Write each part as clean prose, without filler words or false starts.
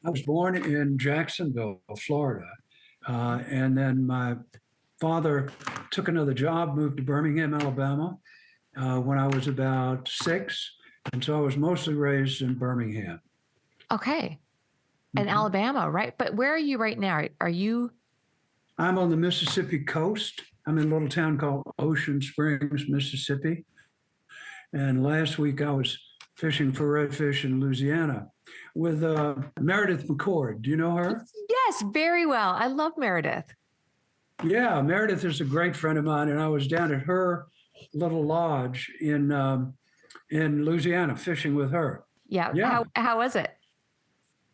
I was born in Jacksonville, Florida. And then my father took another job, moved to Birmingham, Alabama, when I was about 6. And so I was mostly raised in Birmingham. Okay. In Mhm. Alabama, right? But where are you right now? Are you? I'm on the Mississippi coast. I'm in a little town called Ocean Springs, Mississippi. And last week I was fishing for redfish in Louisiana with Meredith McCord. Do you know her? Yes, very well. I love Meredith. Yeah, Meredith is a great friend of mine, and I was down at her little lodge in Louisiana fishing with her. Yeah. Yeah, How was it?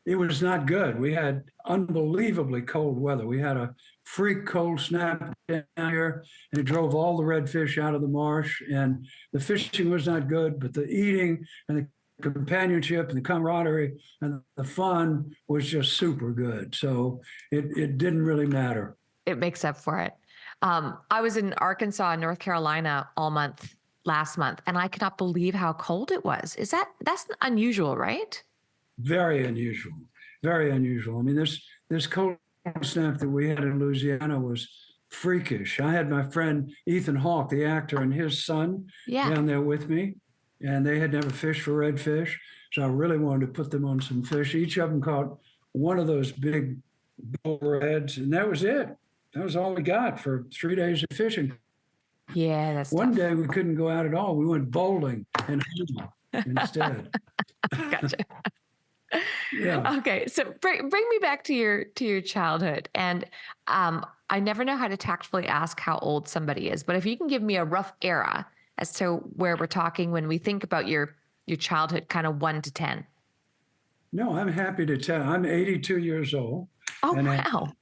it was not good. We had unbelievably cold weather. We had a freak cold snap down here, and it drove all the redfish out of the marsh. And the fishing was not good, but the eating and the companionship and the camaraderie and the fun was just super good. So it didn't really matter. It makes up for it. I was in Arkansas and North Carolina all month last month, and I cannot believe how cold it was. That's unusual, right? Very unusual. Very unusual. I mean, this cold snap that we had in Louisiana was freakish. I had my friend Ethan Hawke, the actor, and his son Yeah. down there with me, and they had never fished for redfish. So I really wanted to put them on some fish. Each of them caught one of those big bull reds, and that was it. That was all we got for 3 days of fishing. Yeah, that's One tough. day we couldn't go out at all. We went bowling and hunting instead. Gotcha. Yeah. Okay, so bring me back to your childhood, and I never know how to tactfully ask how old somebody is, but if you can give me a rough era as to where we're talking when we think about your childhood, kind of 1 to 10. No, I'm happy to tell. I'm 82 years old, Oh and wow.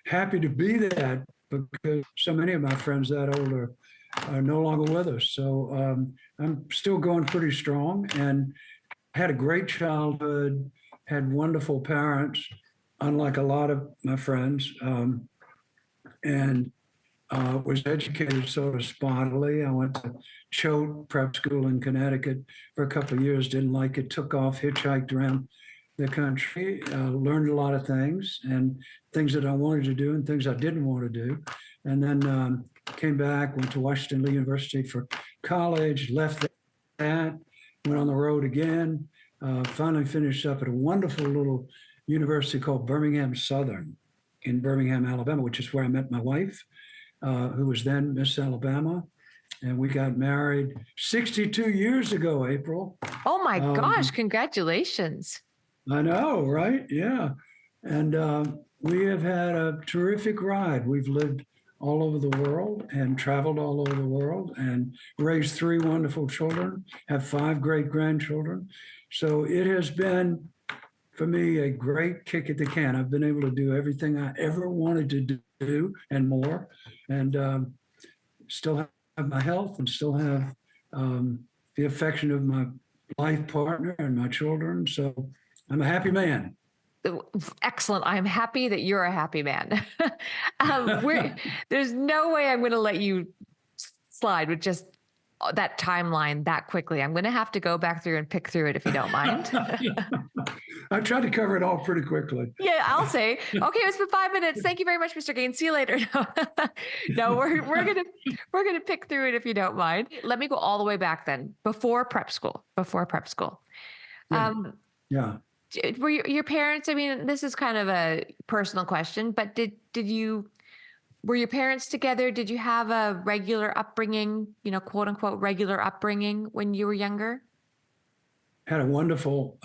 happy to be that because so many of my friends that old are no longer with us. So I'm still going pretty strong, and had a great childhood. Had wonderful parents, unlike a lot of my friends, and was educated sort of spottily. I went to Choate Prep School in Connecticut for a couple of years. Didn't like it. Took off, hitchhiked around the country, learned a lot of things and things that I wanted to do and things I didn't want to do. And then came back, went to Washington Lee University for college, left that, went on the road again, finally finished up at a wonderful little university called Birmingham Southern in Birmingham, Alabama, which is where I met my wife, who was then Miss Alabama. And we got married 62 years ago, April. Oh my gosh, Um, congratulations. I know, right? Yeah. And we have had a terrific ride. We've lived all over the world and traveled all over the world and raised 3 wonderful children, have 5 great grandchildren. So it has been, for me, a great kick at the can. I've been able to do everything I ever wanted to do and more, and still have my health and still have the affection of my life partner and my children. So I'm a happy man. Excellent. I'm happy that you're a happy man. There's no way I'm going to let you slide with just that timeline that quickly. I'm going to have to go back through and pick through it if you don't mind. I tried to cover it all pretty quickly. Yeah, I'll say, okay, it's been 5 minutes. Thank you very much, Mr. Gaines. See you later. No, we're gonna pick through it if you don't mind. Let me go all the way back then, before prep school. Before prep school. Yeah. Um, Yeah. were your parents? I mean, this is kind of a personal question, but were your parents together? Did you have a regular upbringing? Quote unquote regular upbringing when you were younger? Had a wonderful,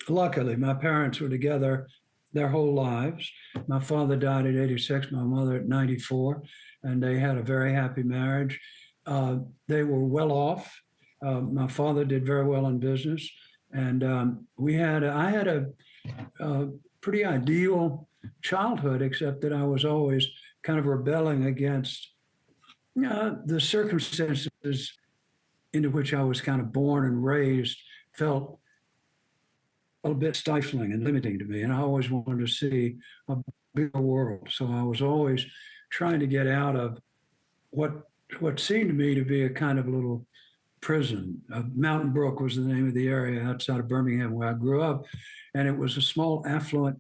luckily, my parents were together their whole lives. My father died at 86, my mother at 94, and they had a very happy marriage. They were well off. My father did very well in business, and I had a pretty ideal childhood, except that I was always kind of rebelling against the circumstances into which I was kind of born and raised felt a little bit stifling and limiting to me. And I always wanted to see a bigger world. So I was always trying to get out of what seemed to me to be a kind of little prison. Mountain Brook was the name of the area outside of Birmingham where I grew up. And it was a small, affluent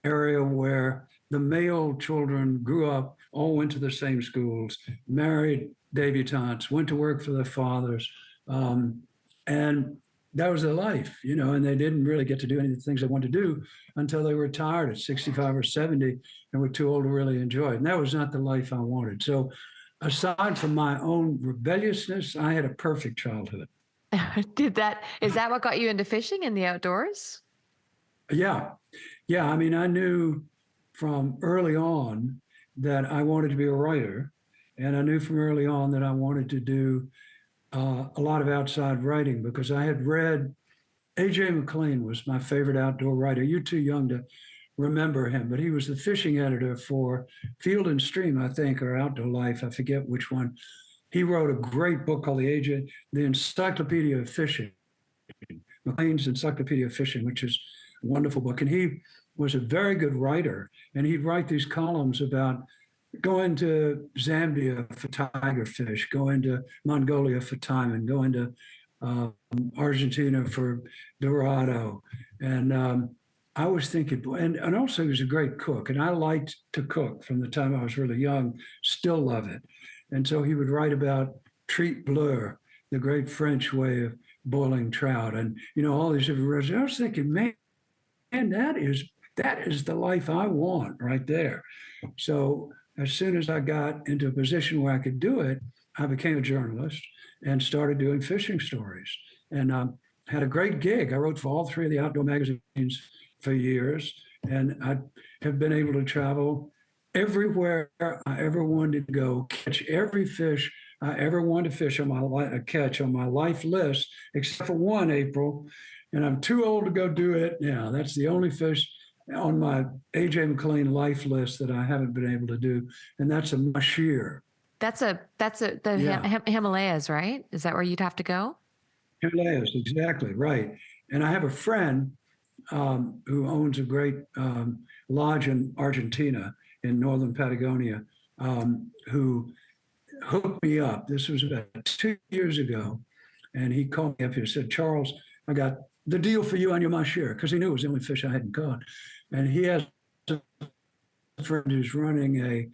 area where the male children grew up, all went to the same schools, married debutantes, went to work for their fathers. And that was their life, and they didn't really get to do any of the things they wanted to do until they were retired at 65 or 70 and were too old to really enjoy it. And that was not the life I wanted. So aside from my own rebelliousness, I had a perfect childhood. Is that what got you into fishing and the outdoors? Yeah. Yeah. I mean, I knew from early on that I wanted to be a writer. And I knew from early on that I wanted to do a lot of outside writing because I had read A.J. McLean was my favorite outdoor writer. You're too young to remember him, but he was the fishing editor for Field and Stream, I think, or Outdoor Life. I forget which one. He wrote a great book called the Encyclopedia of Fishing, McLean's Encyclopedia of Fishing, which is a wonderful book. And he was a very good writer, and he'd write these columns about going to Zambia for tiger fish, going to Mongolia for taimen, going to Argentina for Dorado. And I was thinking, and also he was a great cook. And I liked to cook from the time I was really young, still love it. And so he would write about treat bleu, the great French way of boiling trout. And, all these different recipes. I was thinking, man, that is the life I want right there. So as soon as I got into a position where I could do it, I became a journalist and started doing fishing stories and had a great gig. I wrote for all three of the outdoor magazines for years, and I have been able to travel everywhere I ever wanted to go, catch every fish I ever wanted to fish on my life list, except for one, April, and I'm too old to go do it now. That's the only fish on my A.J. McLean life list that I haven't been able to do, and that's a mahshir. That's the Himalayas, right? Is that where you'd have to go? Himalayas, exactly, right. And I have a friend who owns a great lodge in Argentina, in northern Patagonia, who hooked me up. This was about 2 years ago, and he called me up and said, Charles, I got the deal for you on your mahshir, because he knew it was the only fish I hadn't caught. And he has a friend who's running a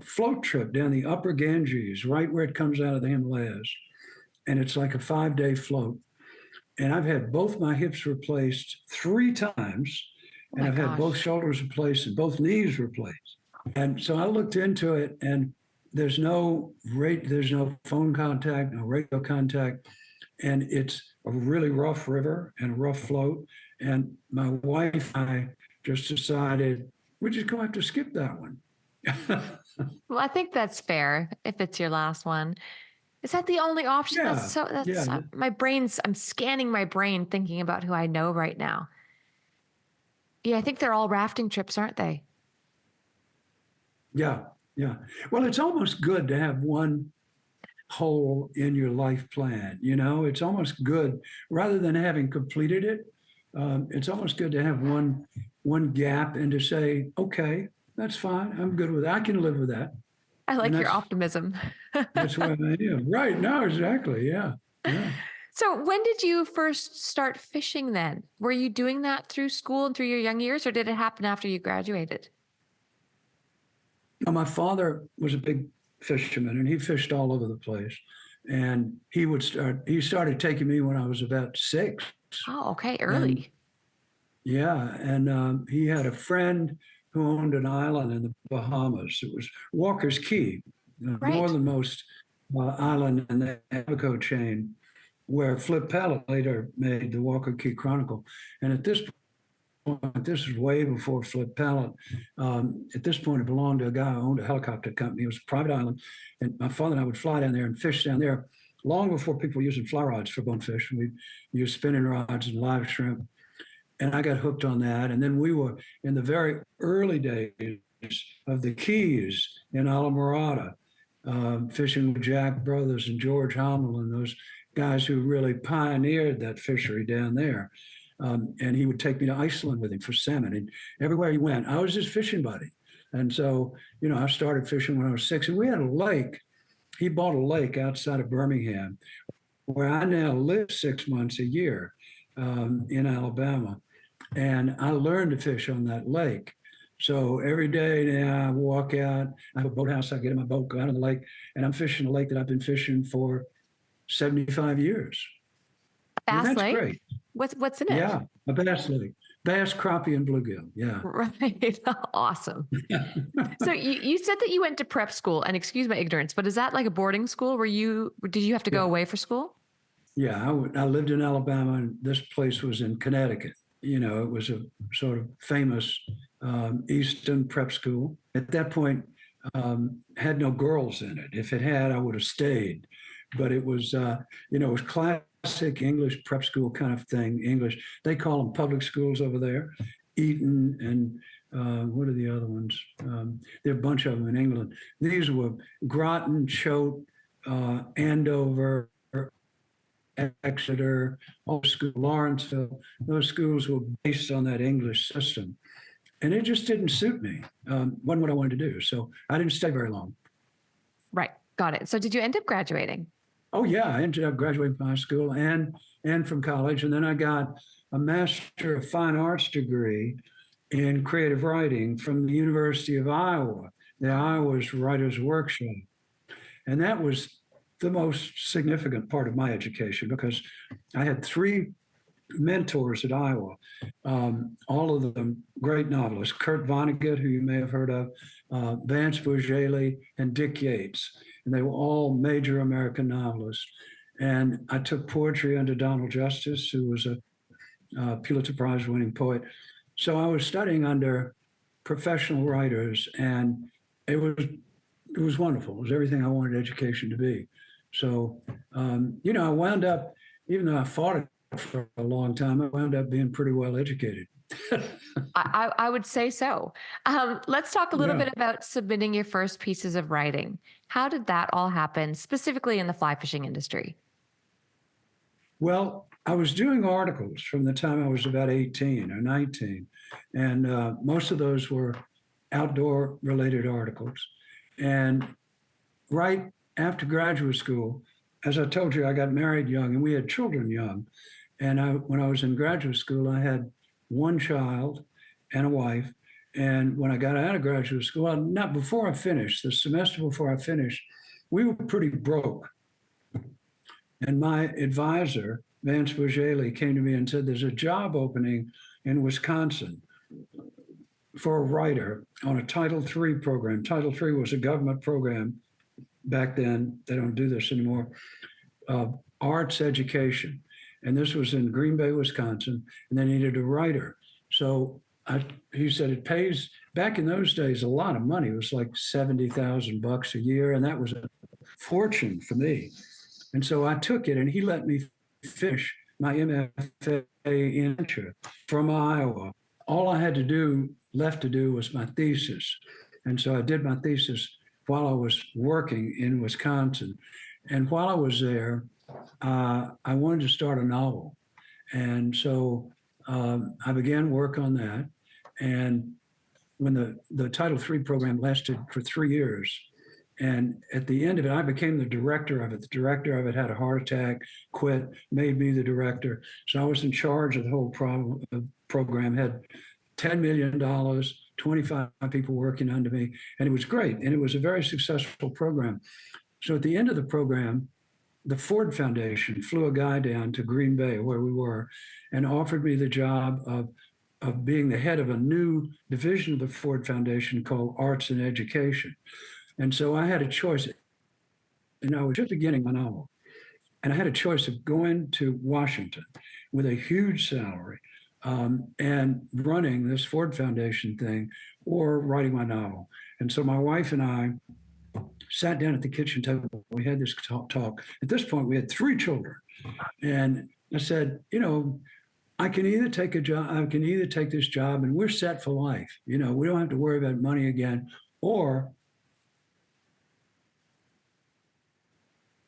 float trip down the upper Ganges, right where it comes out of the Himalayas. And it's like a 5-day float. And I've had both my hips replaced 3 times. And I've had both shoulders replaced and both knees replaced. And so I looked into it, and there's no phone contact, no radio contact. And it's a really rough river and a rough float. And my wife and I just decided we're just going to have to skip that one. Well, I think that's fair if it's your last one. Is that the only option? Yeah. I'm scanning my brain thinking about who I know right now. Yeah, I think they're all rafting trips, aren't they? Yeah. Well, it's almost good to have one hole in your life plan. It's almost good rather than having completed it. It's almost good to have one gap and to say, okay, that's fine. I'm good with that. I can live with that. I like your optimism. That's what I am. Right. No, exactly. Yeah. So when did you first start fishing then? Were you doing that through school and through your young years, or did it happen after you graduated? Now, my father was a big fisherman, and he fished all over the place. And he started taking me when I was about 6. Oh, okay. Early. And he had a friend who owned an island in the Bahamas. It was Walker's Key, the northernmost island in the Abaco chain, where Flip Pallett later made the Walker Key Chronicle. And at this point, this was way before Flip Pallett. At this point, it belonged to a guy who owned a helicopter company. It was a private island. And my father and I would fly down there and fish down there long before people were using fly rods for bonefish. We'd use spinning rods and live shrimp. And I got hooked on that. And then we were in the very early days of the Keys in Alamorada, fishing with Jack Brothers and George Hommel and those guys who really pioneered that fishery down there. And he would take me to Iceland with him for salmon. And everywhere he went, I was his fishing buddy. And so, I started fishing when I was 6. And we had a lake. He bought a lake outside of Birmingham where I now live 6 months a year in Alabama. And I learned to fish on that lake. So every day now I walk out, I have a boathouse, I get in my boat, go out on the lake, and I'm fishing a lake that I've been fishing for 75 years. And Bass that's Lake? great. What's in it? Yeah, a bass lake, bass, crappie, and bluegill. Yeah. Right. Awesome. So you said that you went to prep school, and excuse my ignorance, but is that like a boarding school where did you have to go Yeah. away for school? Yeah, I lived in Alabama, and this place was in Connecticut. You know, it was a sort of famous Eastern prep school. At that point, had no girls in it. If it had, I would have stayed. But it was, it was classic English prep school kind of thing. English, they call them public schools over there. Eton and what are the other ones? There are a bunch of them in England. These were Groton, Choate, Andover, Exeter, all school, Lawrenceville. Those schools were based on that English system, and it just didn't suit me. Wasn't what I wanted to do, so I didn't stay very long. Right. Got it. So did you end up graduating? Oh yeah, I ended up graduating from high school and from college, and then I got a Master of Fine Arts degree in creative writing from the University of Iowa, the Iowa's Writers Workshop, and that was the most significant part of my education because I had three mentors at Iowa, all of them great novelists: Kurt Vonnegut, who you may have heard of, Vance Bourgealy, and Dick Yates. And they were all major American novelists. And I took poetry under Donald Justice, who was a Pulitzer Prize winning poet. So I was studying under professional writers, and it was wonderful. It was everything I wanted education to be. So, I wound up, even though I fought it for a long time, I wound up being pretty well educated. I would say so. Let's talk a little Yeah. bit about submitting your first pieces of writing. How did that all happen, specifically in the fly fishing industry? Well, I was doing articles from the time I was about 18 or 19, and most of those were outdoor related articles. And right after graduate school, as I told you, I got married young and we had children young. And when I was in graduate school, I had one child and a wife. And when I got out of graduate school, not before I finished, the semester before I finished, we were pretty broke. And my advisor, Vance Bourgealy, came to me and said, there's a job opening in Wisconsin for a writer on a Title III program. Title III was a government program back then. They don't do this anymore. Arts education. And this was in Green Bay, Wisconsin, and they needed a writer. So he said it pays, back in those days, a lot of money. It was like $70,000 a year, and that was a fortune for me. And so I took it, and he let me finish my MFA in literature from Iowa. All I had left to do was my thesis. And so I did my thesis while I was working in Wisconsin. And while I was there, I wanted to start a novel. And so I began work on that. And when the Title III program lasted for 3 years, and at the end of it, I became the director of it. The director of it had a heart attack, quit, made me the director. So I was in charge of the whole program, had $10 million, 25 people working under me, and it was great. And it was a very successful program. So at the end of the program, the Ford Foundation flew a guy down to Green Bay, where we were, and offered me the job of being the head of a new division of the Ford Foundation called Arts and Education. And so I had a choice, and I was just beginning my novel. And I had a choice of going to Washington with a huge salary and running this Ford Foundation thing, or writing my novel. And so my wife and I sat down at the kitchen table. We had this talk. At this point, we had 3 children. And I said, I can either take a job, I can either take this job and we're set for life. We don't have to worry about money again, or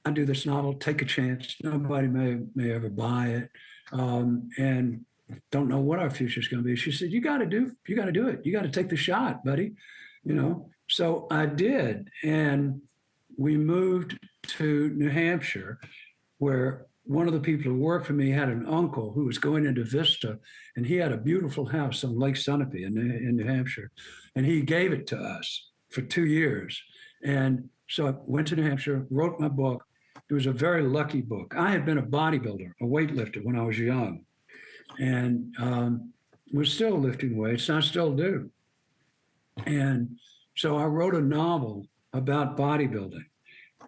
I do this novel, take a chance. Nobody may ever buy it, and don't know what our future is going to be. She said, you got to do it. You got to take the shot, buddy. So I did, and we moved to New Hampshire, where one of the people who worked for me had an uncle who was going into Vista, and he had a beautiful house on Lake Sunapee in New Hampshire, and he gave it to us for 2 years. And so I went to New Hampshire, wrote my book. It was a very lucky book. I had been a bodybuilder, a weightlifter when I was young, and was still lifting weights, and I still do. And so I wrote a novel about bodybuilding,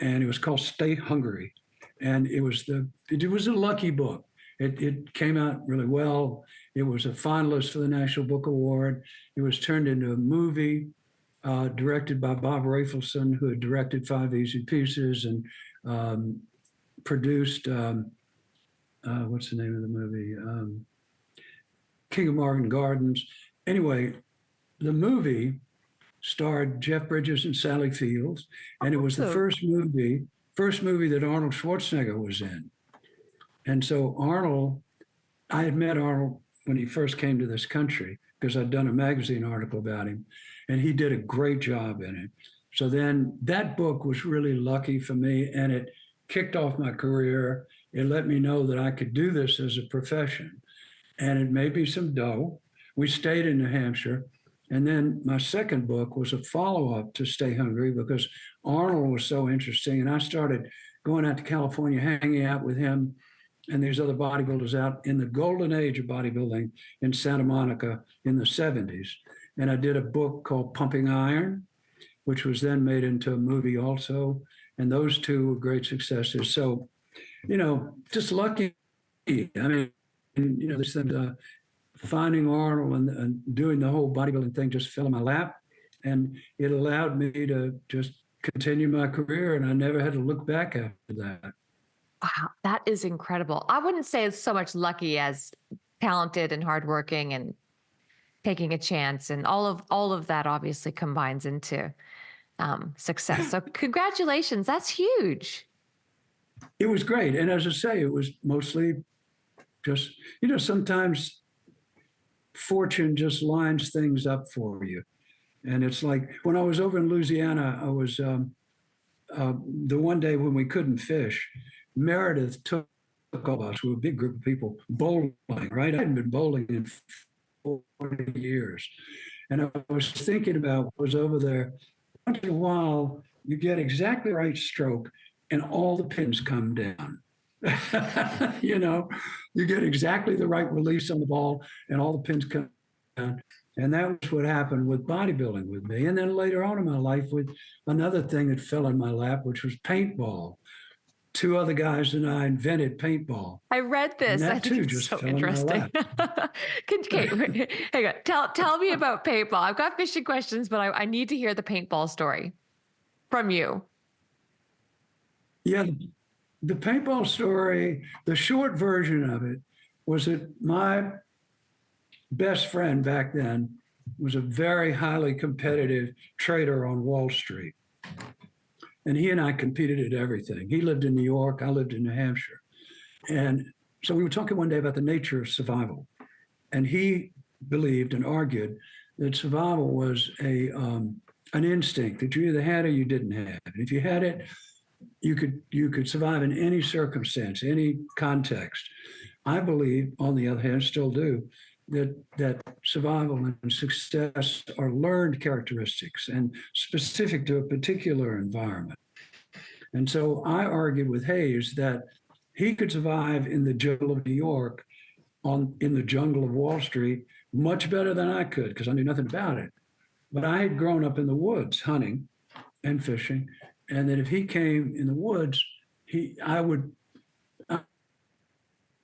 and it was called Stay Hungry. And it was a lucky book. It came out really well. It was a finalist for the National Book Award. It was turned into a movie directed by Bob Rafelson, who had directed Five Easy Pieces and produced, what's the name of the movie? King of Marvin Gardens. Anyway, the movie starred Jeff Bridges and Sally Fields, and it was the first movie that Arnold Schwarzenegger was in. And so I had met Arnold when he first came to this country because I'd done a magazine article about him, and he did a great job in it. So then that book was really lucky for me, and it kicked off my career. It let me know that I could do this as a profession, and it made me some dough. We stayed in New Hampshire. And then my second book was a follow-up to Stay Hungry because Arnold was so interesting. And I started going out to California, hanging out with him and these other bodybuilders out in the golden age of bodybuilding in Santa Monica in the 70s. And I did a book called Pumping Iron, which was then made into a movie also. And those two were great successes. So, just lucky. I mean, this thing, finding Arnold and doing the whole bodybuilding thing just fell in my lap. And it allowed me to just continue my career. And I never had to look back after that. Wow, that is incredible. I wouldn't say it's so much lucky as talented and hardworking and taking a chance. And all of that obviously combines into success. So congratulations. That's huge. It was great. And as I say, it was mostly just, sometimes fortune just lines things up for you. And it's like when I was over in Louisiana, I was the one day when we couldn't fish, Meredith took all of us, we were a big group of people, bowling, right? I hadn't been bowling in 40 years. And I was thinking about what was over there. Once in a while, you get exactly the right stroke and all the pins come down. You get exactly the right release on the ball and all the pins come down. And that was what happened with bodybuilding with me. And then later on in my life with another thing that fell in my lap, which was paintball. Two other guys and I invented paintball. I read this. And that I think too it's just so fell in my interesting. lap. Hang on. Tell me about paintball. I've got fishing questions, but I need to hear the paintball story from you. Yeah, the paintball story, the short version of it was that my best friend back then was a very highly competitive trader on Wall Street. And he and I competed at everything. He lived in New York, I lived in New Hampshire. And so we were talking one day about the nature of survival. And he believed and argued that survival was an instinct that you either had or you didn't have. And if you had it, you could survive in any circumstance, any context. I believe, on the other hand, still do, that survival and success are learned characteristics and specific to a particular environment. And so I argued with Hayes that he could survive in the jungle of New York, in the jungle of Wall Street, much better than I could because I knew nothing about it. But I had grown up in the woods hunting and fishing, and that if he came in the woods, I'd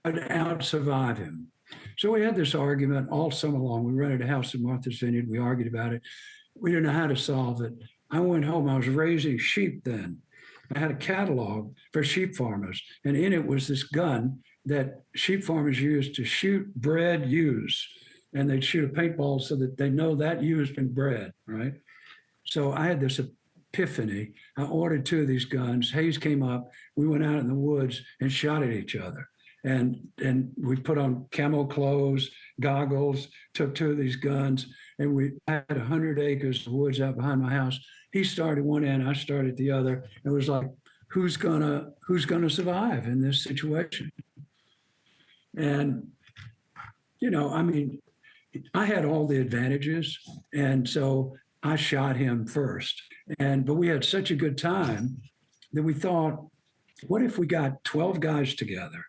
out-survive him. So we had this argument all summer long. We rented a house in Martha's Vineyard. We argued about it. We didn't know how to solve it. I went home. I was raising sheep then. I had a catalog for sheep farmers, and in it was this gun that sheep farmers used to shoot bred ewes, and they'd shoot a paintball so that they know that ewe has been bred, right? So I had this epiphany. I ordered two of these guns. Hayes came up. We went out in the woods and shot at each other. And we put on camo clothes, goggles, took two of these guns, and we had 100 acres of woods out behind my house. He started one end, I started the other. It was like who's gonna survive in this situation. And I mean, I had all the advantages, and so I shot him first. But we had such a good time that we thought, what if we got 12 guys together,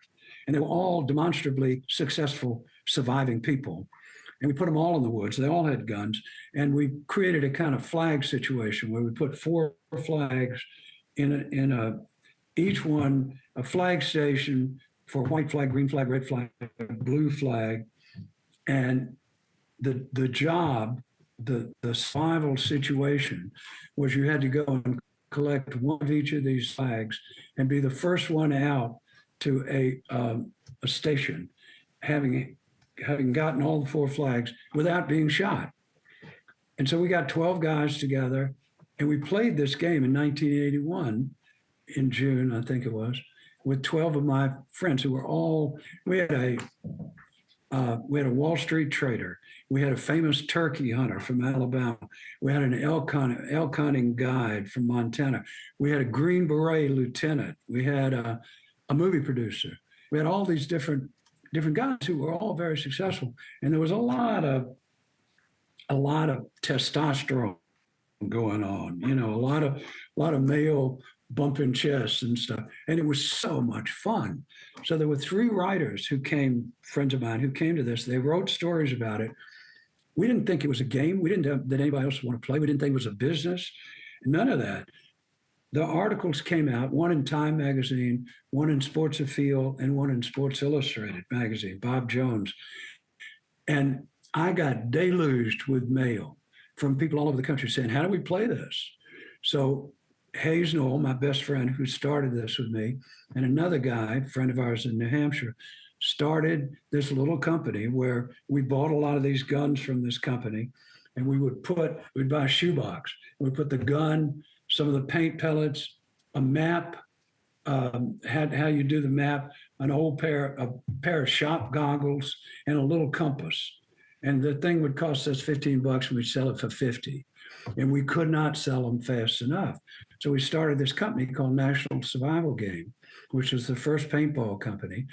and they were all demonstrably successful surviving people, and we put them all in the woods. They all had guns, and we created a kind of flag situation where we put 4 flags in a each one a flag station for white flag, green flag, red flag, blue flag, and the job, the survival situation was you had to go and collect one of each of these flags and be the first one out to a station, having gotten all the 4 flags without being shot. And so we got 12 guys together, and we played this game in 1981 in June, I think it was, with 12 of my friends who were all. We had a Wall Street trader. We had a famous turkey hunter from Alabama. We had an elk hunting guide from Montana. We had a Green Beret lieutenant. We had a movie producer. We had all these different guys who were all very successful, and there was a lot of testosterone going on. A lot of male bumping chests and stuff, and it was so much fun. So there were 3 writers friends of mine who came to this. They wrote stories about it. We didn't think it was a game. We didn't think that anybody else want to play. We didn't think it was a business. None of that. The articles came out, one in Time magazine, one in Sports Afield, and one in Sports Illustrated magazine, Bob Jones. And I got deluged with mail from people all over the country saying, how do we play this? So Hayes Knoll, my best friend who started this with me, and another guy, friend of ours in New Hampshire, started this little company where we bought a lot of these guns from this company, and we'd buy a shoebox. We'd put the gun, some of the paint pellets, a map, had how you do the map, a pair of shop goggles, and a little compass. And the thing would cost us $15, and we'd sell it for 50. And we could not sell them fast enough. So we started this company called National Survival Game, which was the first paintball company.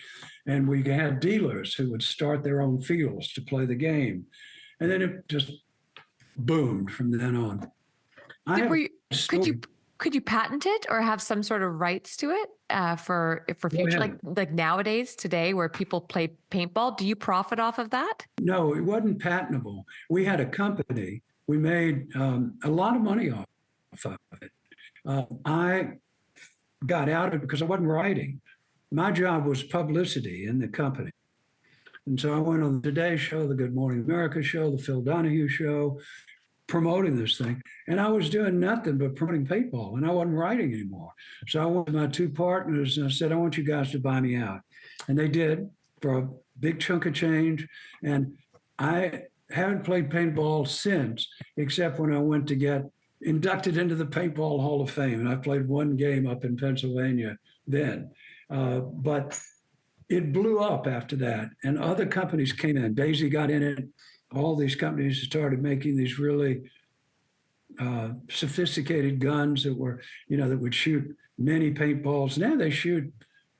And we had dealers who would start their own fields to play the game. And then it just boomed from then on. Could you patent it or have some sort of rights to it for future, like nowadays, today, where people play paintball? Do you profit off of that? No, it wasn't patentable. We had a company. We made a lot of money off of it. I got out of it because I wasn't writing. My job was publicity in the company. And so I went on the Today Show, the Good Morning America show, the Phil Donahue show, promoting this thing. And I was doing nothing but promoting paintball, and I wasn't writing anymore. So I went to my 2 partners and I said, I want you guys to buy me out. And they did for a big chunk of change. And I haven't played paintball since, except when I went to get inducted into the Paintball Hall of Fame. And I played 1 game up in Pennsylvania then. But it blew up after that. And other companies came in. Daisy got in it. All these companies started making these really sophisticated guns that would shoot many paintballs. Now they shoot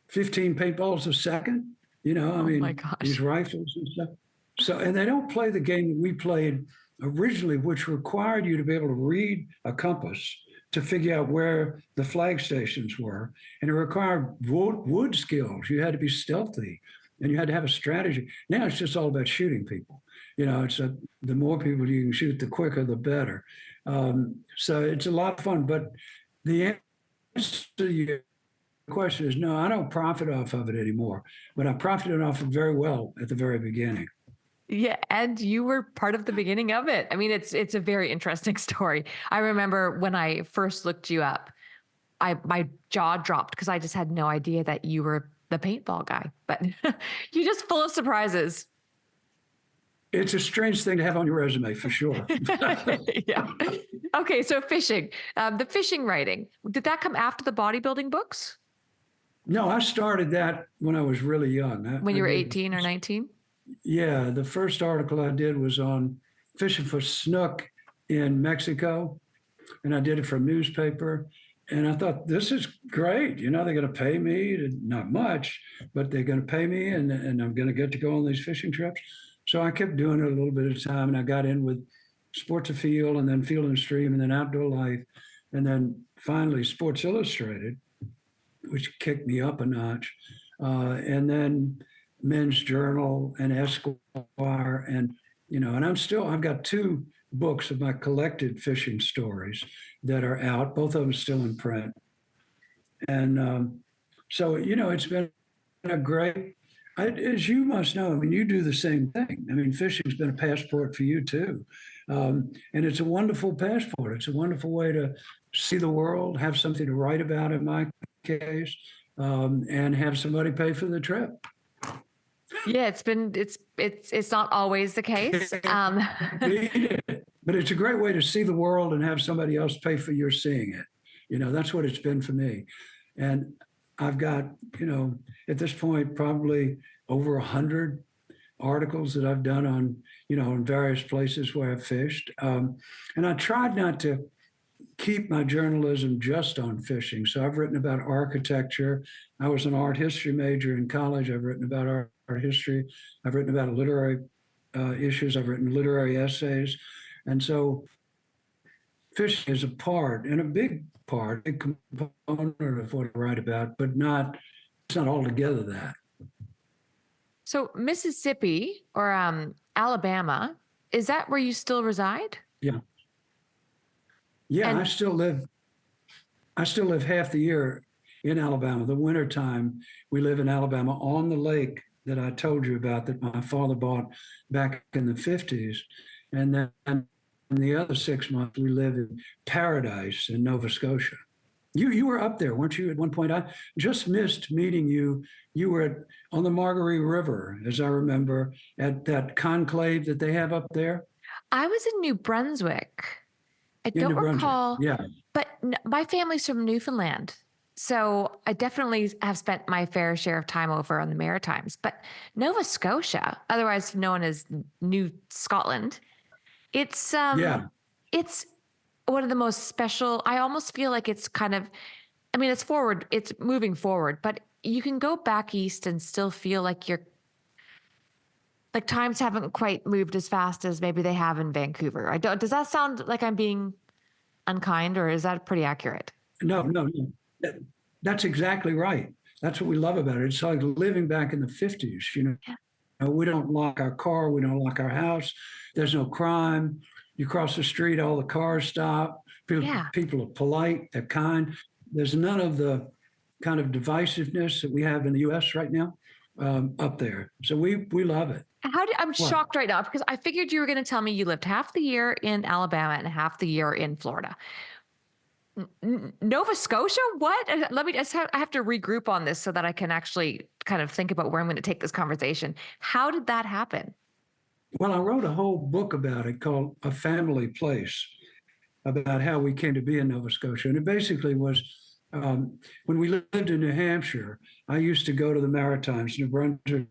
15 paintballs a second. My gosh. These rifles and stuff. So, and they don't play the game that we played originally, which required you to be able to read a compass to figure out where the flag stations were. And it required wood skills. You had to be stealthy, and you had to have a strategy. Now it's just all about shooting people. The more people you can shoot, the quicker, the better. So it's a lot of fun. But the answer to your question is no, I don't profit off of it anymore. But I profited off it very well at the very beginning. Yeah, and you were part of the beginning of it. I mean, it's a very interesting story. I remember when I first looked you up, my jaw dropped because I just had no idea that you were the paintball guy. But you're just full of surprises. It's a strange thing to have on your resume, for sure. Yeah. Okay, so fishing, the fishing writing, did that come after the bodybuilding books? No, I started that when I was really young. When you were 18 or 19? Yeah, the first article I did was on fishing for snook in Mexico, and I did it for a newspaper. And I thought, this is great. You know, they're going to pay me not much, but they're going to pay me, and I'm going to get to go on these fishing trips. So I kept doing it a little bit at a time, and I got in with Sports Afield, and then Field and Stream, and then Outdoor Life, and then finally Sports Illustrated, which kicked me up a notch, and then Men's Journal and Esquire, and and I've got two books of my collected fishing stories that are out. Both of them still in print, and so it's been a great. As you must know, I mean, you do the same thing. I mean, fishing's been a passport for you too, and it's a wonderful passport. It's a wonderful way to see the world, have something to write about in my case, and have somebody pay for the trip. Yeah, it's not always the case. But it's a great way to see the world and have somebody else pay for your seeing it. That's what it's been for me. And I've got, at this point, probably over 100 articles that I've done on, in various places where I've fished. And I tried not to keep my journalism just on fishing. So I've written about architecture. I was an art history major in college. I've written about art history. I've written about literary issues. I've written literary essays. And so fishing is a part, and a big part, a component of what I write about, but it's not altogether that. So Mississippi or Alabama, is that where you still reside? Yeah. Yeah, And I still live half the year in Alabama. The wintertime, we live in Alabama on the lake that I told you about that my father bought back in the 50s. And then the other 6 months, we live in Paradise in Nova Scotia. You were up there, weren't you, at one point? I just missed meeting you. You were on the Margaree River, as I remember, at that conclave that they have up there. I was in New Brunswick. I In don't New Brunswick. recall, Yeah. but my family's from Newfoundland. So I definitely have spent my fair share of time over on the Maritimes. But Nova Scotia, otherwise known as New Scotland, it's Yeah. it's one of the most special. I almost feel like it's kind of, I mean, it's moving forward, but you can go back east and still feel like like times haven't quite moved as fast as maybe they have in Vancouver. Does that sound like I'm being unkind, or is that pretty accurate? No, no, no. That's exactly right. That's what we love about it. It's like living back in the 50s. We don't lock our car, we don't lock our house. There's no crime. You cross the street, all the cars stop. People are polite, they're kind. There's none of the kind of divisiveness that we have in the U.S. right now up there. So we love it. I'm shocked right now because I figured you were going to tell me you lived half the year in Alabama and half the year in Florida. Nova Scotia? What? I have to regroup on this so that I can actually kind of think about where I'm going to take this conversation. How did that happen? Well, I wrote a whole book about it called A Family Place, about how we came to be in Nova Scotia. And it basically was when we lived in New Hampshire, I used to go to the Maritimes, New Brunswick,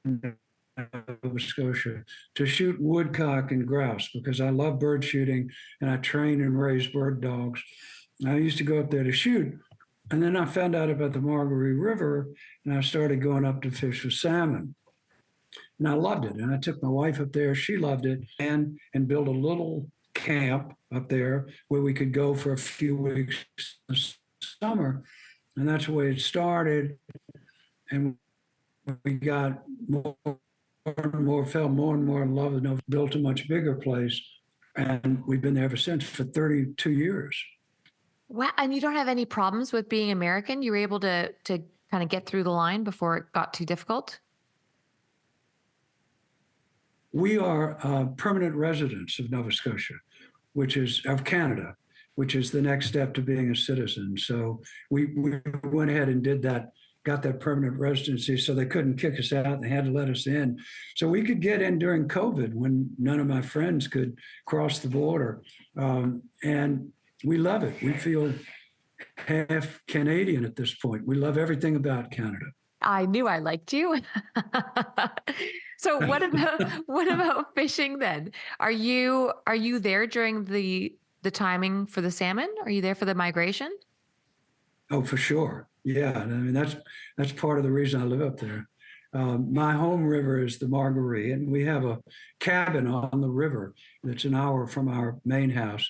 Nova Scotia, to shoot woodcock and grouse because I love bird shooting and I train and raise bird dogs. I used to go up there to shoot. And then I found out about the Margaree River and I started going up to fish for salmon. And I loved it. And I took my wife up there. She loved it, and built a little camp up there where we could go for a few weeks in the summer. And that's the way it started. And we got more and more, fell more and more in love with it, built a much bigger place. And we've been there ever since for 32 years. Wow. And you don't have any problems with being American? You were able to kind of get through the line before it got too difficult? We are permanent residents of Nova Scotia, of Canada, which is the next step to being a citizen. So we went ahead and did that, got that permanent residency, so they couldn't kick us out. They had to let us in. So we could get in during COVID when none of my friends could cross the border. And we love it. We feel half Canadian at this point. We love everything about Canada. I knew I liked you. So what about fishing then? Are you there during the the timing for the salmon? Are you there for the migration? Oh, for sure. Yeah, and I mean that's part of the reason I live up there. My home river is the Margaree, and we have a cabin on the river that's an hour from our main house.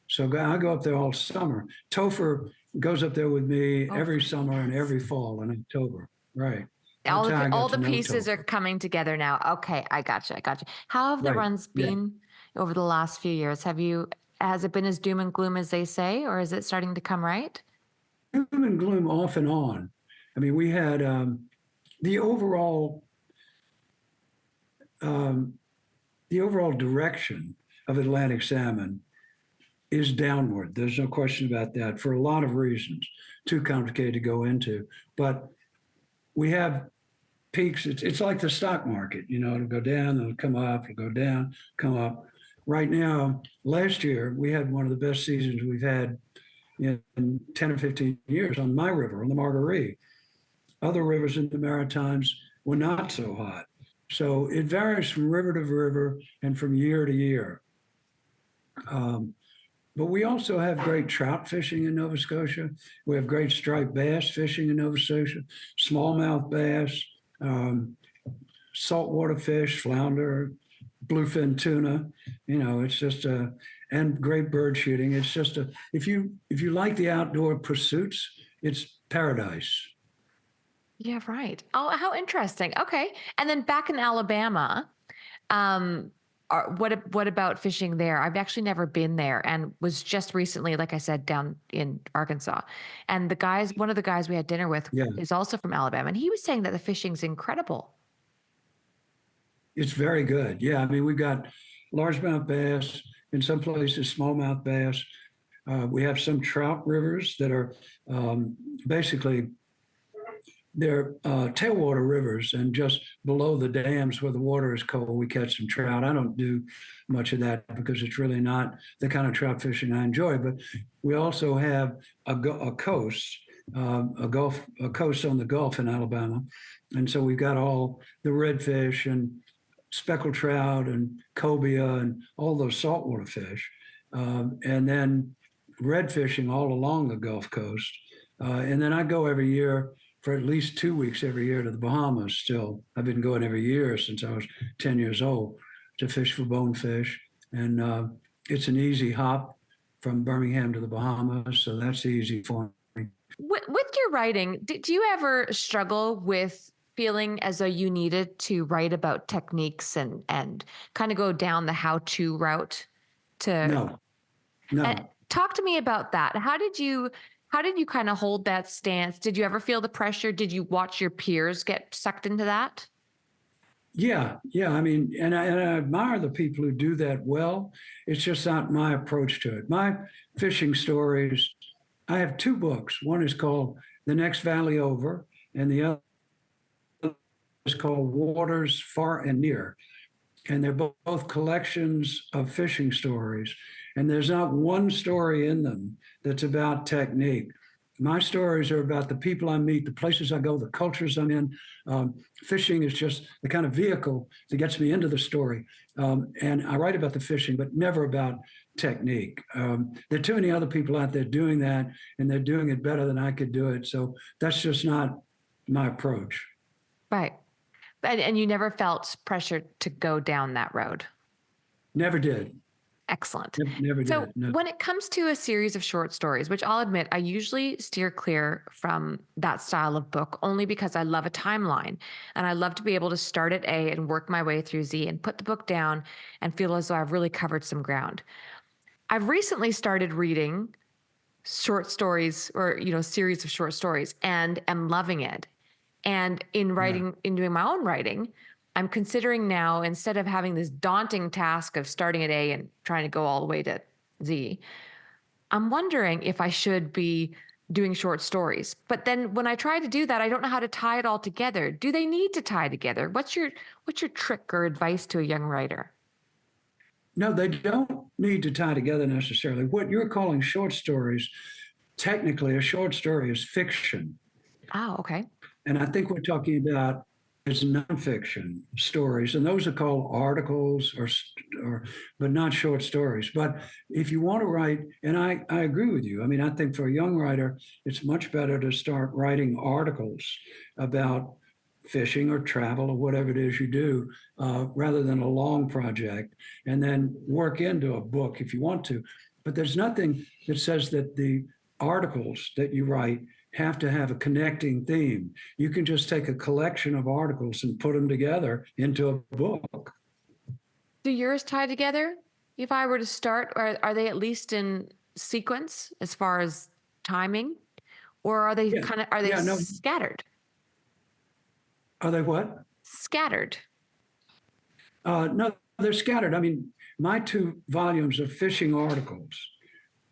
So I go up there all summer. Topher goes up there with me Oh, every summer and every fall in October. Right. That's all how I all got the to know pieces are Topher. coming together now. Okay, I gotcha. I gotcha. How have the Right. runs Yeah. been over the last few years? Has it been as doom and gloom as they say, or is it starting to come right? Doom and gloom off and on. I mean, we had the overall um, the overall direction of Atlantic salmon is downward. There's no question about that for a lot of reasons, too complicated to go into. But we have peaks. It's like the stock market, it'll go down, it'll come up, it'll go down, come up. Right now, last year, we had one of the best seasons we've had in 10 or 15 years on my river, on the Margaree. Other rivers in the Maritimes were not so hot. So it varies from river to river and from year to year. Um, but we also have great trout fishing in Nova Scotia. We have great striped bass fishing in Nova Scotia, smallmouth bass, saltwater fish, flounder, bluefin tuna. It's just and great bird shooting. It's just if you like the outdoor pursuits, it's paradise. Yeah, right. Oh, how interesting. Okay. And then back in Alabama, um, what about fishing there? I've actually never been there and was just recently, like I said, down in Arkansas. And one of the guys we had dinner with Yeah, is also from Alabama, and he was saying that the fishing's incredible. it's very good. Yeah, I mean we've got largemouth bass in some places, smallmouth bass. We have some trout rivers that are um, basically they're tailwater rivers, and just below the dams where the water is cold, we catch some trout. I don't do much of that because it's really not the kind of trout fishing I enjoy. But we also have a coast, a coast on the Gulf in Alabama, and so we've got all the redfish and speckled trout and cobia and all those saltwater fish, and then red fishing all along the Gulf Coast. And then I go every year for at least 2 weeks every year to the Bahamas still. I've been going every year since I was 10 years old to fish for bonefish. And it's an easy hop from Birmingham to the Bahamas. So that's easy for me. With your writing, did you ever struggle with feeling as though you needed to write about techniques and kind of go down the how-to route to No, and no. talk to me about that. How did you kind of hold that stance? Did you ever feel the pressure? Did you watch your peers get sucked into that? Yeah, yeah. I mean, and I admire the people who do that well. It's just not my approach to it. My fishing stories, I have two books. One is called The Next Valley Over, and the other is called Waters Far and Near. And they're both collections of fishing stories. And there's not one story in them that's about technique. My stories are about the people I meet, the places I go, the cultures I'm in. Fishing is just the kind of vehicle that gets me into the story. And I write about the fishing, but never about technique. There are too many other people out there doing that, and they're doing it better than I could do it. So that's just not my approach. Right. And you never felt pressure to go down that road. Never did. Excellent. Never So, did. No. when it comes to a series of short stories, which I'll admit, I usually steer clear from that style of book only because I love a timeline and I love to be able to start at A and work my way through Z and put the book down and feel as though I've really covered some ground. I've recently started reading short stories or, series of short stories and am loving it. And Yeah. in doing my own writing, I'm considering now, instead of having this daunting task of starting at A and trying to go all the way to Z, I'm wondering if I should be doing short stories. But then when I try to do that, I don't know how to tie it all together. Do they need to tie together? What's your trick or advice to a young writer? No, they don't need to tie together necessarily. What you're calling short stories, technically, a short story is fiction. Oh, okay. And I think we're talking about is nonfiction stories, and those are called articles but not short stories. But if you want to write, and I agree with you. I mean, I think for a young writer, it's much better to start writing articles about fishing or travel or whatever it is you do, rather than a long project, and then work into a book if you want to. But there's nothing that says that the articles that you write have to have a connecting theme. You can just take a collection of articles and put them together into a book. Do yours tie together? If I were to start, or are they at least in sequence as far as timing, or are they Yeah, are they yeah, no, scattered? are they what? Scattered. No, they're scattered. I mean, my 2 volumes of fishing articles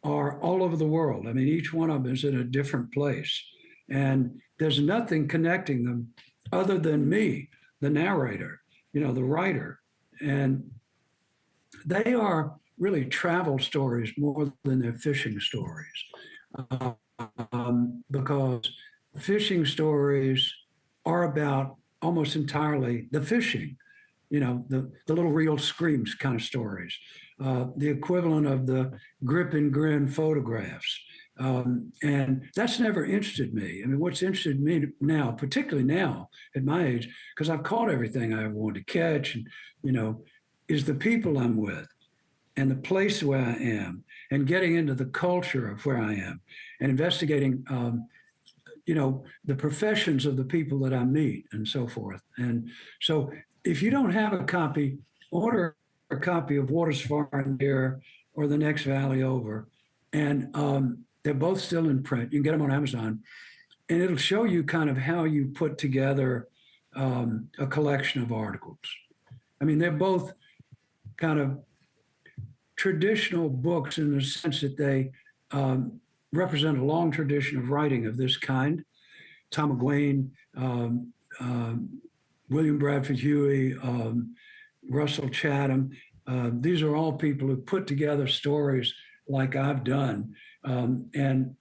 are all over the world. I mean, each one of them is in a different place. And there's nothing connecting them other than me, the narrator, the writer. And they are really travel stories more than they're fishing stories. Because fishing stories are about almost entirely the fishing, the little reel screams kind of stories, the equivalent of the grip and grin photographs. And that's never interested me. I mean, what's interested me now, particularly now at my age, because I've caught everything I ever wanted to catch, and, is the people I'm with and the place where I am, and getting into the culture of where I am, and investigating, the professions of the people that I meet and so forth. And so if you don't have a copy, order a copy of Waters Far and Near or The Next Valley Over. And they're both still in print. You can get them on Amazon. And it'll show you kind of how you put together a collection of articles. I mean, they're both kind of traditional books in the sense that they represent a long tradition of writing of this kind. Tom McGuane, William Bradford Huey, Russell Chatham. These are all people who put together stories like I've done. And,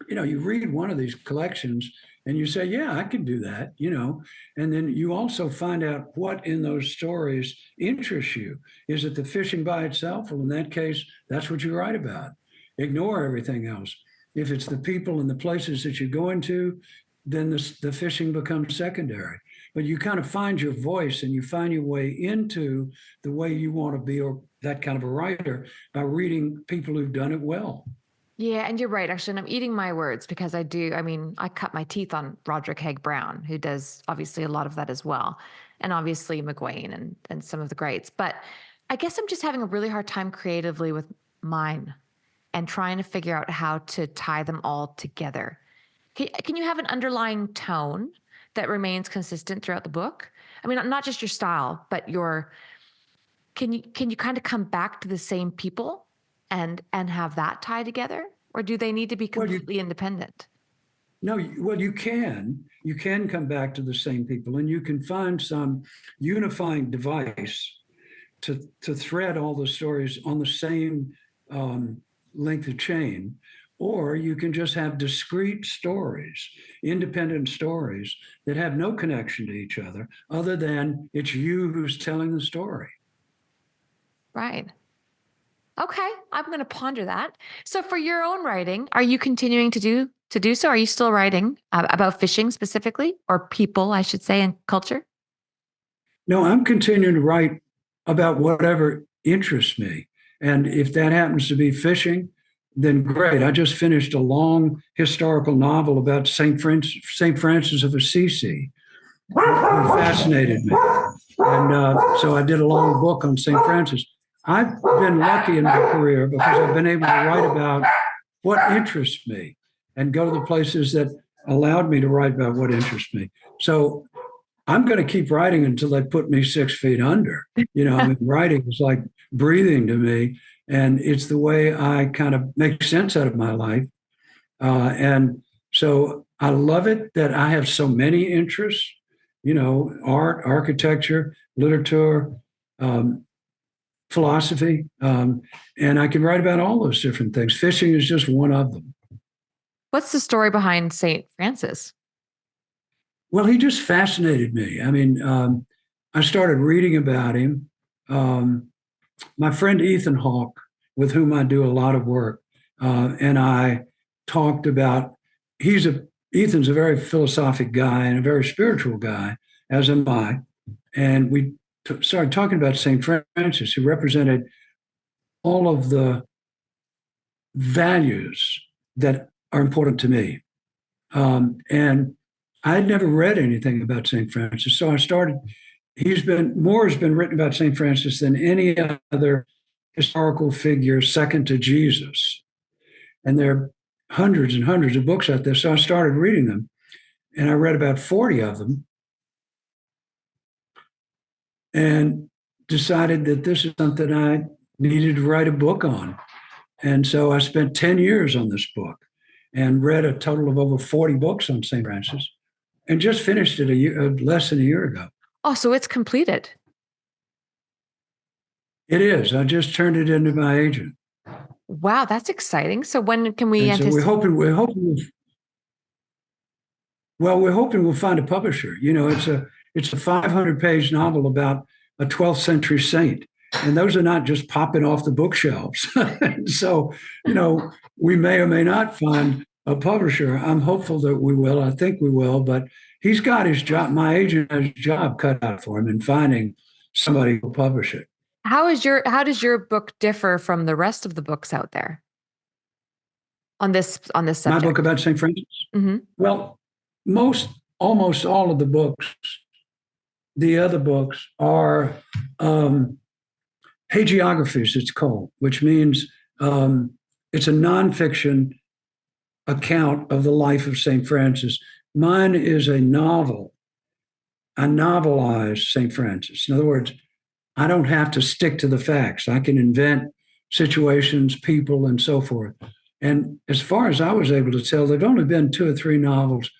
you read one of these collections and you say, yeah, I can do that, and then you also find out what in those stories interests you. Is it the fishing by itself? Well, in that case, that's what you write about. Ignore everything else. If it's the people and the places that you go into, then the fishing becomes secondary. But you kind of find your voice and you find your way into the way you want to be, or that kind of a writer, by reading people who've done it well. Yeah, and you're right, actually. And I'm eating my words because I do. I mean, I cut my teeth on Roderick Haig Brown, who does obviously a lot of that as well. And obviously McGuane and some of the greats. But I guess I'm just having a really hard time creatively with mine and trying to figure out how to tie them all together. Can you have an underlying tone that remains consistent throughout the book? I mean, not just your style, but can you kind of come back to the same people and have that tie together, or do they need to be completely independent? No, well, you can come back to the same people, and you can find some unifying device to thread all the stories on the same length of chain, or you can just have discrete stories, independent stories that have no connection to each other than it's you who's telling the story. Right. Okay, I'm going to ponder that. So, for your own writing, are you continuing to do so? Are you still writing about fishing specifically, or people, I should say, and culture? No, I'm continuing to write about whatever interests me. And if that happens to be fishing, then great. I just finished a long historical novel about Saint Francis of Assisi, who fascinated me. And so I did a long book on St. Francis. I've been lucky in my career because I've been able to write about what interests me and go to the places that allowed me to write about what interests me. So I'm going to keep writing until they put me 6 feet under. I mean, writing is like breathing to me, and it's the way I kind of make sense out of my life. And so I love it that I have so many interests, art, architecture, literature, philosophy, and I can write about all those different things. Fishing is just one of them. What's the story behind Saint Francis? Well, he just fascinated me. I mean, I started reading about him, my friend Ethan Hawke, with whom I do a lot of work, and I talked about. Ethan's a very philosophic guy and a very spiritual guy, as am I, and we started talking about Saint Francis, who represented all of the values that are important to me. And I had never read anything about St. Francis. So I started, more has been written about St. Francis than any other historical figure second to Jesus. And there are hundreds and hundreds of books out there. So I started reading them, and I read about 40 of them and decided that this is something I needed to write a book on. And so I spent 10 years on this book and read a total of over 40 books on St. Francis and just finished it less than a year ago. Oh, so it's completed. It is. I just turned it into my agent. Wow, that's exciting. So when can we And so anticipate? we're hoping we'll find a publisher. You know, it's a 500-page novel about a 12th century saint. And those are not just popping off the bookshelves. So, you know, we may or may not find a publisher. I'm hopeful that we will. I think we will. But he's got his job. My agent has his job cut out for him in finding somebody who will publish it. How does your book differ from the rest of the books out there on this My subject? book about St. Francis? Mhm. Well, almost all of the books, the other books are hagiographies, it's called, which means it's a nonfiction account of the life of St. Francis. Mine is a novel. I novelize St. Francis. In other words, I don't have to stick to the facts. I can invent situations, people, and so forth. And as far as I was able to tell, there've only been 2 or 3 novels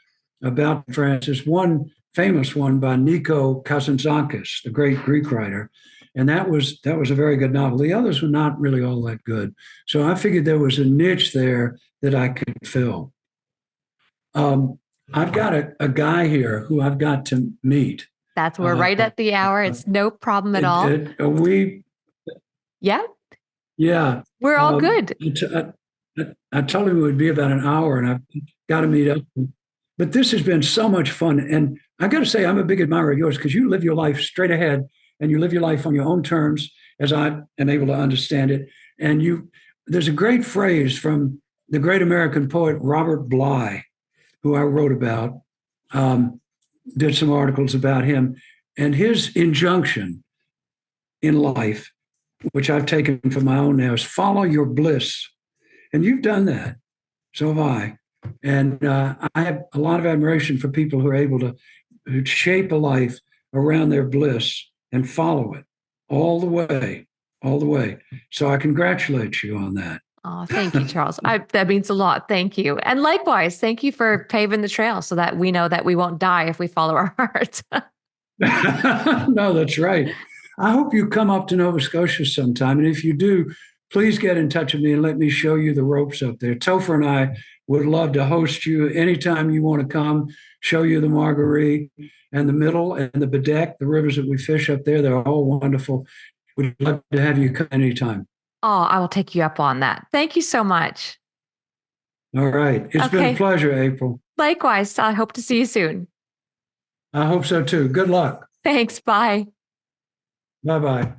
about Francis. One famous one by Nico Kazantzakis, the great Greek writer, and that was a very good novel. The others were not really all that good. So I figured there was a niche there that I could fill. I've got a guy here who I've got to meet. We're right at the hour. It's no problem at all. Yeah, Yeah. we're all good. I told him it would be about an hour, and I've got to meet up. But this has been so much fun. And I got to say, I'm a big admirer of yours because you live your life straight ahead and you live your life on your own terms, as I am able to understand it. And there's a great phrase from the great American poet Robert Bly, who I wrote about, did some articles about him, and his injunction in life, which I've taken for my own now, is follow your bliss. And you've done that. So have I. And I have a lot of admiration for people who are able to shape a life around their bliss and follow it all the way, all the way. So I congratulate you on that. Oh, thank you, Charles. That means a lot. Thank you. And likewise, thank you for paving the trail so that we know that we won't die if we follow our hearts. No, that's right. I hope you come up to Nova Scotia sometime. And if you do, please get in touch with me and let me show you the ropes up there. Topher and I would love to host you anytime you want to come, show you the Marguerite and the Middle and the Bedeck, the rivers that we fish up there. They're all wonderful. We'd love to have you come anytime. Oh, I will take you up on that. Thank you so much. All right. It's been a pleasure, April. Likewise. I hope to see you soon. I hope so too. Good luck. Thanks. Bye. Bye-bye.